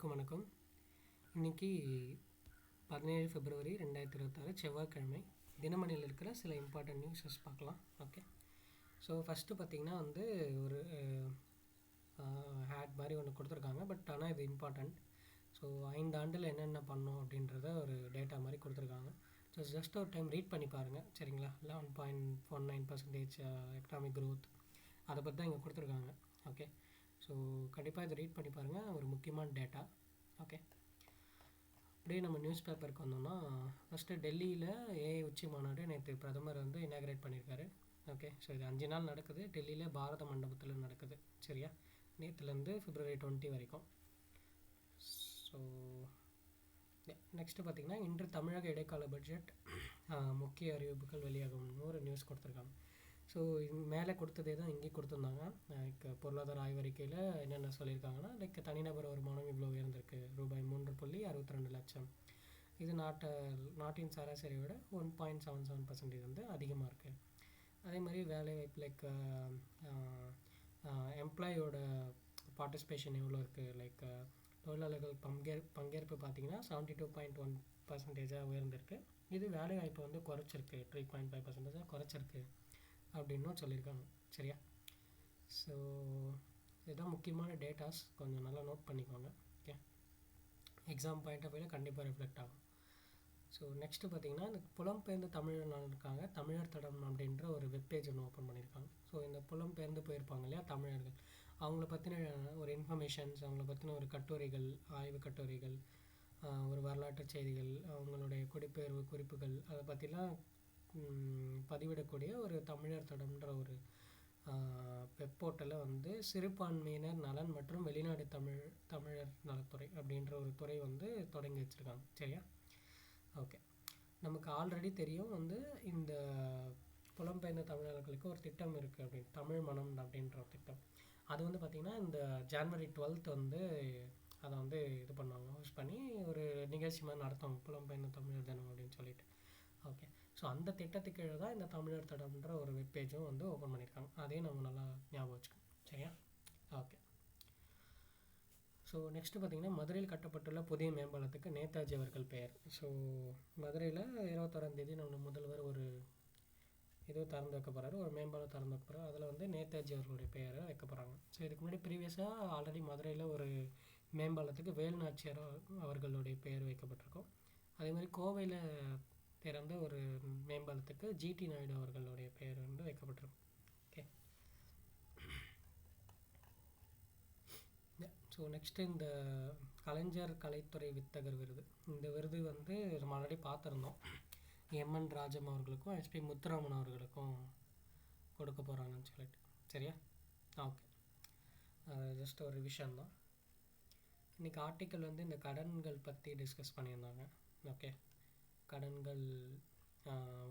அனைவருக்கும் வணக்கம். இன்றைக்கி 17 பிப்ரவரி 2026 செவ்வாய்க்கிழமை. தினமணியில் இருக்கிற சில இம்பார்ட்டன்ட் நியூஸஸ் பார்க்கலாம். ஓகே, ஸோ ஃபஸ்ட்டு பார்த்திங்கன்னா ஒரு ஹேட் மாதிரி ஒன்று கொடுத்துருக்காங்க. பட் ஆனால் இது இம்பார்ட்டண்ட். ஸோ 5 ஆண்டில் என்னென்ன பண்ணோம் அப்படின்றத ஒரு டேட்டா மாதிரி கொடுத்துருக்காங்க. ஸோ ஜஸ்ட் ஒரு டைம் ரீட் பண்ணி பாருங்கள், சரிங்களா? 11.19% எக்கனாமிக் க்ரோத், அதை பற்றி தான் இங்கே கொடுத்துருக்காங்க. ஓகே, ஸோ கண்டிப்பாக இதை ரீட் பண்ணி பாருங்கள், ஒரு முக்கியமான டேட்டா. ஓகே, அப்படியே நம்ம நியூஸ் பேப்பருக்கு வந்தோம்னா, ஃபஸ்ட்டு டெல்லியில் ஏஐ உச்சி மாநாடு நேற்று பிரதமர் இனாக்ரேட் பண்ணியிருக்காரு. ஓகே, ஸோ இது 5 நாள் நடக்குது. டெல்லியில் பாரத மண்டபத்தில் நடக்குது, சரியா? நேற்றுலேருந்து February 20 வரைக்கும். ஸோ நெக்ஸ்ட்டு பார்த்திங்கன்னா, இன்று தமிழக இடைக்கால பட்ஜெட் முக்கிய அறிவிப்புகள் வெளியாகும்னு ஒரு நியூஸ் கொடுத்துருக்காங்க. ஸோ மேலே கொடுத்ததே தான் இங்கே கொடுத்துருந்தாங்க. பொருளாதார ஆய்வறிக்கையில் என்னென்ன சொல்லியிருக்காங்கன்னா, தனிநபர் வருமானம் இவ்வளோ உயர்ந்திருக்கு, ரூபாய் 3.62 லட்சம். இது நாட்டின் சராசரியை விட 1.77% அதிகமாக இருக்குது. அதே மாதிரி வேலைவாய்ப்பு எம்ப்ளாயோட பார்ட்டிசிபேஷன் எவ்வளோ இருக்குது, தொழிலாளர்கள் பங்கேற்பு பார்த்திங்கன்னா 72.1% உயர்ந்திருக்கு. இது வேலைவாய்ப்பு குறைச்சிருக்கு, 3.5% குறைச்சிருக்கு அப்படின்னும் சொல்லியிருக்காங்க, சரியா? ஸோ இதுதான் முக்கியமான டேட்டாஸ், கொஞ்சம் நல்லா நோட் பண்ணிக்கோங்க. ஓகே, எக்ஸாம் பாயிண்ட் ஆஃப் வியூவில் கண்டிப்பாக ரிஃப்ளெக்ட் ஆகும். ஸோ நெக்ஸ்ட்டு பார்த்திங்கன்னா, இந்த புலம்பெயர்ந்து தமிழர்கள் இருக்காங்க, தமிழர் தடம் அப்படின்ற ஒரு வெப்பேஜ் ஒன்று ஓப்பன் பண்ணியிருக்காங்க. ஸோ இந்த புலம்பெயர்ந்து போயிருப்பாங்க இல்லையா தமிழர்கள், அவங்கள பற்றின ஒரு இன்ஃபர்மேஷன்ஸ், அவங்கள பற்றின ஒரு கட்டுரைகள், ஆய்வு கட்டுரைகள், ஒரு வரலாற்று செய்திகள், அவங்களுடைய குடிபெயர்வு குறிப்புகள், அதை பற்றிலாம் பதிவிடக்கூடிய ஒரு தமிழர் தடம்ன்ற ஒரு வெப் போர்ட்டலை சிறுபான்மையினர் நலன் மற்றும் வெளிநாடு தமிழர் நலத்துறை அப்படின்ற ஒரு துறை தொடங்கி வச்சுருக்காங்க, சரியா? ஓகே, நமக்கு ஆல்ரெடி தெரியும் இந்த புலம்பெயர்ந்த தமிழர்களுக்கு ஒரு திட்டம் இருக்குது அப்படின்னு, தமிழ் மனம் அப்படின்ற ஒரு திட்டம். அது பார்த்திங்கன்னா இந்த January 12 அதை இது பண்ணுவாங்க, ஹோஸ்ட் பண்ணி ஒரு நிகழ்ச்சி மாதிரி நடத்துவாங்க, புலம்பெயர்ந்த தமிழர் தினம் அப்படின்னு சொல்லிட்டு. ஓகே, ஸோ அந்த திட்டத்துக்கு கீழே தான் இந்த தமிழர் தடம்ன்ற ஒரு வெப்பேஜும் ஓப்பன் பண்ணியிருக்காங்க. அதையும் நம்ம நல்லா ஞாபகம் வச்சுக்கணும், சரியா? ஓகே, ஸோ நெக்ஸ்ட்டு பார்த்திங்கன்னா, மதுரையில் கட்டப்பட்டுள்ள புதிய மேம்பாலத்துக்கு நேதாஜி அவர்கள் பெயர். ஸோ மதுரையில் 21ஆம் நம்ம முதல்வர் ஒரு திறந்து வைக்க போகிறாரு, ஒரு மேம்பாலம் திறந்து வைக்க போகிறாரு. அதில் நேதாஜி அவர்களுடைய பெயரை வைக்க போகிறாங்க. ஸோ இதுக்கு முன்னாடி ப்ரீவியஸாக ஆல்ரெடி மதுரையில் ஒரு மேம்பாலத்துக்கு வேலுநாச்சியார் அவர்களுடைய பெயர் வைக்கப்பட்டிருக்கும். அதே மாதிரி கோவையில் திறந்த ஒரு மேம்பாலத்துக்கு ஜிடி நாயுடு அவர்களுடைய பெயர் வைக்கப்பட்டிருக்கும். ஓகே, ஸோ நெக்ஸ்ட்டு இந்த கலைஞர் கலைத்துறை வித்தகர் விருது. இந்த விருது நம்ம ஆல்ரெடி பார்த்துருந்தோம், எம்என் ராஜம் அவர்களுக்கும் எஸ்பி முத்துராமன் அவர்களுக்கும் கொடுக்க போகிறாங்கன்னு சொல்லிட்டு, சரியா? ஓகே, ஜஸ்ட் ஒரு விஷயந்தான். இன்றைக்கி ஆர்டிக்கல் இந்த கடன்கள் பற்றி டிஸ்கஸ் பண்ணியிருந்தாங்க. ஓகே, கடன்கள்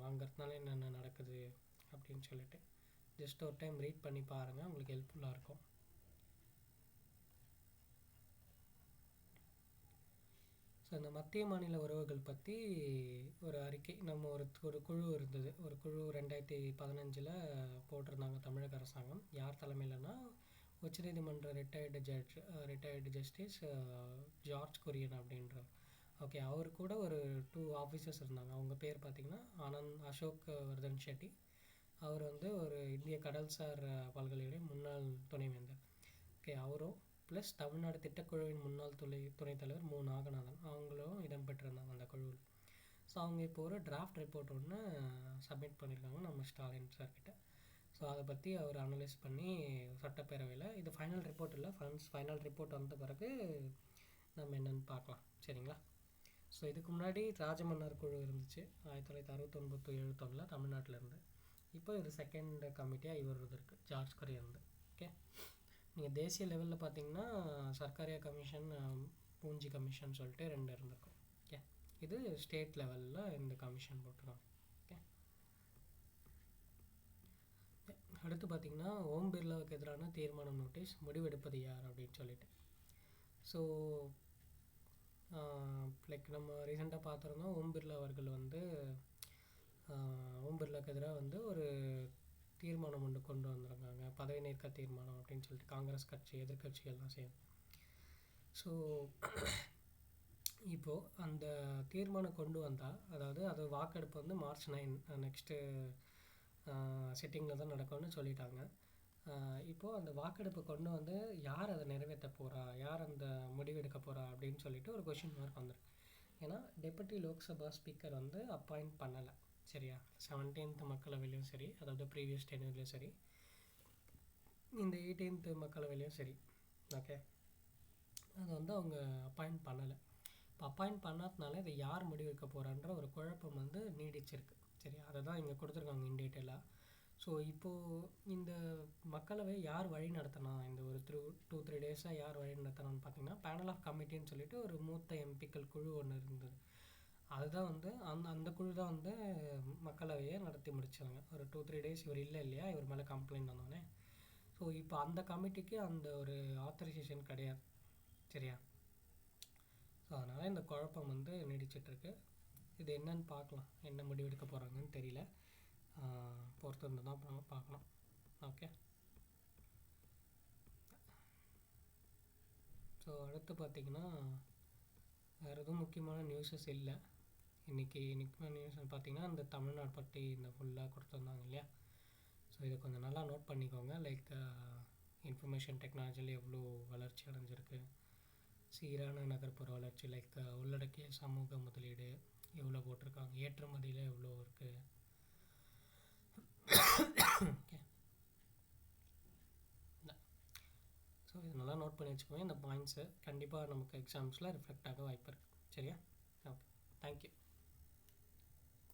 வாங்கிறதுனால என்னென்ன நடக்குது அப்படின்னு சொல்லிட்டு ஜஸ்ட் ஒரு டைம் ரீட் பண்ணி பாருங்கள், உங்களுக்கு ஹெல்ப்ஃபுல்லாக இருக்கும். ஸோ இந்த மத்திய மாநில உறவுகள் பற்றி ஒரு அறிக்கை, நம்ம ஒரு குழு இருந்தது, ஒரு குழு 2015 போட்டிருந்தாங்க தமிழக அரசாங்கம். யார் தலைமையிலனா, உச்சநீதிமன்ற ரிட்டையர்டு ஜஸ்டிஸ் ஜார்ஜ் குரியன் அப்படின்ற. ஓகே, அவர் கூட ஒரு 2 ஆஃபீஸர்ஸ் இருந்தாங்க. அவங்க பேர் பார்த்திங்கன்னா அசோக் வர்தன் ஷெட்டி. அவர் ஒரு இந்திய கடல்சார் பல்கலைக்கழக முன்னாள் துணைவேந்தர். ஓகே, அவரும் ப்ளஸ் தமிழ்நாடு திட்டக்குழுவின் முன்னாள் துணைத் தலைவர் நாகநாதன், அவங்களும் இடம்பெற்றிருந்தாங்க அந்த குழுவில். ஸோ அவங்க இப்போ ஒரு டிராஃப்ட் ரிப்போர்ட் ஒன்று சப்மிட் பண்ணியிருக்காங்க நம்ம ஸ்டாலின் சார்கிட்ட. ஸோ அதை பற்றி அவர் அனலைஸ் பண்ணி சட்டப்பேரவையில், இது ஃபைனல் ரிப்போர்ட் இல்லை, ஃபைனல் ரிப்போர்ட் வந்த பிறகு நம்ம என்னென்னு பார்க்கலாம், சரிங்களா? ஸோ இதுக்கு முன்னாடி ராஜமன்னார் குழு இருந்துச்சு 1969-71 தமிழ்நாட்டில் இருந்து. இப்போ இது செகண்ட் கமிட்டியாக இவர் இருக்குது, ஜார்ஜ் குரியன். ஓகே, நீங்கள் தேசிய லெவலில் பார்த்தீங்கன்னா சர்க்காரியா கமிஷன், பூஞ்சி கமிஷன் சொல்லிட்டு 2 இருந்திருக்கும். ஓகே, இது ஸ்டேட் லெவலில் இந்த கமிஷன் போட்டுருக்காங்க. ஓகே, அடுத்து பார்த்திங்கன்னா, ஓம் பிர்லாவுக்கு எதிரான தீர்மானம் நோட்டீஸ், முடிவெடுப்பது யார் அப்படின்னு சொல்லிட்டு. ஸோ நம்ம ரீசெண்டாக பார்த்துருந்தோம், ஓம் பிர்லா அவர்கள் ஓம் பிர்லாவுக்கு எதிராக ஒரு தீர்மானம் ஒன்று கொண்டு வந்திருக்காங்க, பதவி நீக்க தீர்மானம் அப்படின்னு சொல்லிட்டு, காங்கிரஸ் கட்சி எதிர்கட்சிகள்லாம் சேர்ந்து. ஸோ இப்போது அந்த தீர்மானம் கொண்டு வந்தால், அதாவது அது வாக்கெடுப்பு வந்து March 9 நெக்ஸ்ட்டு சிட்டிங்கில் தான் நடக்கும்னு சொல்லிட்டாங்க. இப்போது அந்த வாக்கெடுப்பு கொண்டு வந்து யார் அதை நிறைவேற்ற போகிறா, யார் அந்த முடிவெடுக்க போகிறா அப்படின்னு சொல்லிட்டு ஒரு கொஷின் மார்க் வந்துருக்கு. ஏன்னா டெபுட்டி லோக்சபா ஸ்பீக்கர் வந்து அப்பாயிண்ட் பண்ணலை. சரியா, 17th மக்களவையிலையும் சரி, அதாவது ப்ரீவியஸ் டென்யூர்லேயும் சரி, இந்த 18th மக்களவையிலையும் சரி. ஓகே, அது வந்து அவங்க அப்பாயிண்ட் பண்ணலை. இப்போ அப்பாயிண்ட் பண்ணாதனால இதை யார் முடிவெடுக்க போகிறான்ற ஒரு குழப்பம் வந்து நீடிச்சிருக்கு. சரியா, அதை தான் இங்கே கொடுத்துருக்காங்க இன் டீட்டெயிலாக. ஸோ இப்போது இந்த மக்களவை யார் வழி நடத்தினா, இந்த ஒரு 2-3 டேஸாக யார் வழி நடத்தினான்னு பார்த்தீங்கன்னா, பேனல் ஆஃப் கமிட்டின்னு சொல்லிட்டு ஒரு மூத்த எம்பிக்கள் குழு ஒன்று இருந்தது. அதுதான் வந்து அந்த குழு தான் வந்து மக்களவையை நடத்தி முடித்தாங்க. ஒரு 2-3 டேஸ் இவர் இல்லை இல்லையா, இவர் மேலே கம்ப்ளைண்ட் வந்தோடனே. ஸோ இப்போ அந்த கமிட்டிக்கு அந்த ஒரு ஆத்தரைசேஷன் கிடையாது. சரியா, ஸோ அதனால் இந்த குழப்பம் வந்து நீடிச்சிட்ருக்கு. இது என்னன்னு பார்க்கலாம், என்ன முடிவெடுக்க போகிறாங்கன்னு தெரியல. பொறுத்து இருந்து தான் பார்க்கலாம். ஓகே, ஸோ அடுத்து பார்த்திங்கன்னா வேறு எதுவும் முக்கியமான நியூஸஸ் இல்லை. இன்றைக்கி நியூஸ் பார்த்திங்கன்னா இந்த தமிழ்நாடு பற்றி இந்த ஃபுல்லாக கொடுத்துருந்தாங்க இல்லையா. ஸோ இதை கொஞ்சம் நல்லா நோட் பண்ணிக்கோங்க. லைக் இன்ஃபர்மேஷன் டெக்னாலஜியில் எவ்வளோ வளர்ச்சி அடைஞ்சிருக்கு, சீரான நகர்ப்புற வளர்ச்சி, லைக் உள்ளடக்கிய சமூக முதலீடு எவ்வளோ போட்டிருக்காங்க, ஏற்றுமதியில் எவ்வளோ இருக்குது. ஓகே, ஸோ இது நல்லா நோட் பண்ணி வச்சுக்கோங்க. இந்த பாயிண்ட்ஸு கண்டிப்பாக நமக்கு எக்ஸாம்ஸில் ரிஃப்ளெக்ட் ஆக வாய்ப்பு இருக்குது. சரியா, ஓகே, தேங்க்யூ.